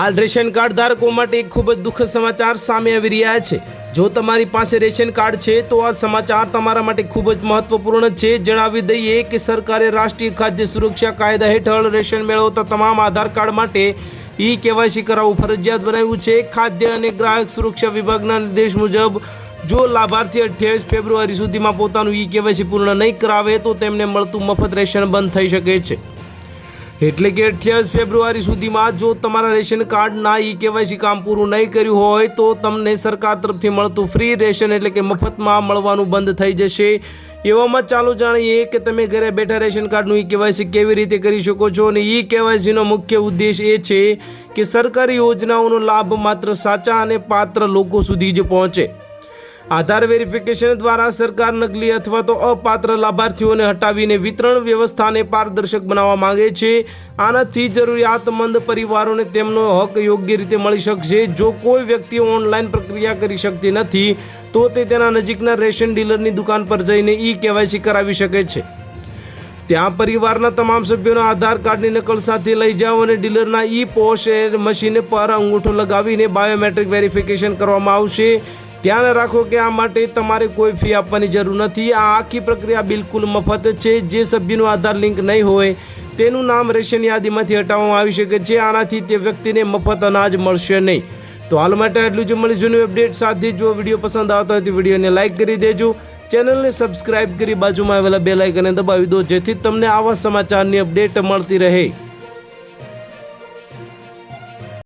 હાલ ration card ધારકો માટે એક ખૂબ જ દુઃખદ સમાચાર સામે આવી રહ્યા છે। જો તમારી પાસે રેશન કાર્ડ છે તો આ સમાચાર તમારા માટે ખૂબ જ મહત્વપૂર્ણ છે। જણાવી દઈએ કે સરકારે રાષ્ટ્રીય ખાદ્ય સુરક્ષા કાયદા હેઠળ રેશન મેળવતા તમામ આધાર કાર્ડ માટે ई-KYC કરાવવું ફરજિયાત બનાવ્યું છે। ખાદ્ય અને ગ્રાહક સુરક્ષા વિભાગના નિર્દેશ મુજબ જો લાભાર્થી 28 ફેબ્રુઆરી સુધીમાં પોતાનું ई-KYC પૂર્ણ નહીં કરાવે તો તેમને મળતું મફત રેશન બંધ થઈ શકે છે। એટલે કે 28 ફેબ્રુઆરી સુધીમાં જો તમારા રેશન કાર્ડના ई-KYC કામ પૂરું નહીં કર્યું હોય તો તમને સરકાર તરફથી મળતું ફ્રી રેશન એટલે કે મફતમાં મળવાનું બંધ થઈ જશે। એવામાં ચાલો જાણીએ કે તમે ઘરે બેઠા રેશન કાર્ડનું ई-KYC કેવી રીતે કરી શકો છો। અને ई-KYCનો મુખ્ય ઉદ્દેશ એ છે કે સરકારી યોજનાઓનો લાભ માત્ર સાચા અને પાત્ર લોકો સુધી જ પહોંચે। આધાર વેરિફિકેશન દ્વારા સરકાર નકલી અથવા તો અપાત્ર લાભાર્થીઓને હટાવીને વિતરણ વ્યવસ્થાને પારદર્શક બનાવવા માંગે છે। આનાથી જરૂરિયાતમંદ પરિવારોને તેમનો હક યોગ્ય રીતે મળી શકશે। જો કોઈ વ્યક્તિ ઓનલાઈન પ્રક્રિયા કરી શકતી નથી તો તે તેના નજીકના રેશન ડીલરની દુકાન પર જઈને ई-KYC કરાવી શકે છે। ત્યાં પરિવારના તમામ સભ્યોના આધાર કાર્ડની નકલ સાથે લઈ જાઓ અને ડીલરના ई-પોસ્ટ મશીન પર અંગૂઠો લગાવીને બાયોમેટ્રિક વેરિફિકેશન કરવામાં આવશે। ધ્યાન રાખો કે આ માટે તમારે કોઈ ફી આપવાની જરૂર નથી। આ આખી પ્રક્રિયા બિલકુલ મફત છે। જે સભ્યનું આધાર લિંક નહીં હોય તેનું નામ રેશન યાદીમાંથી હટાવવામાં આવી શકે છે। આનાથી તે વ્યક્તિને મફત અનાજ મળશે નહીં। તો હાલ માટે આટલું જ। મળીશું અપડેટ સાથે। જો વિડીયો પસંદ આવતો હોય તો વિડીયોને લાઇક કરી દેજો, ચેનલને સબસ્ક્રાઇબ કરી બાજુમાં આવેલા બેલ આઇકનને દબાવી દો જેથી તમને આવા સમાચારની અપડેટ મળતી રહે।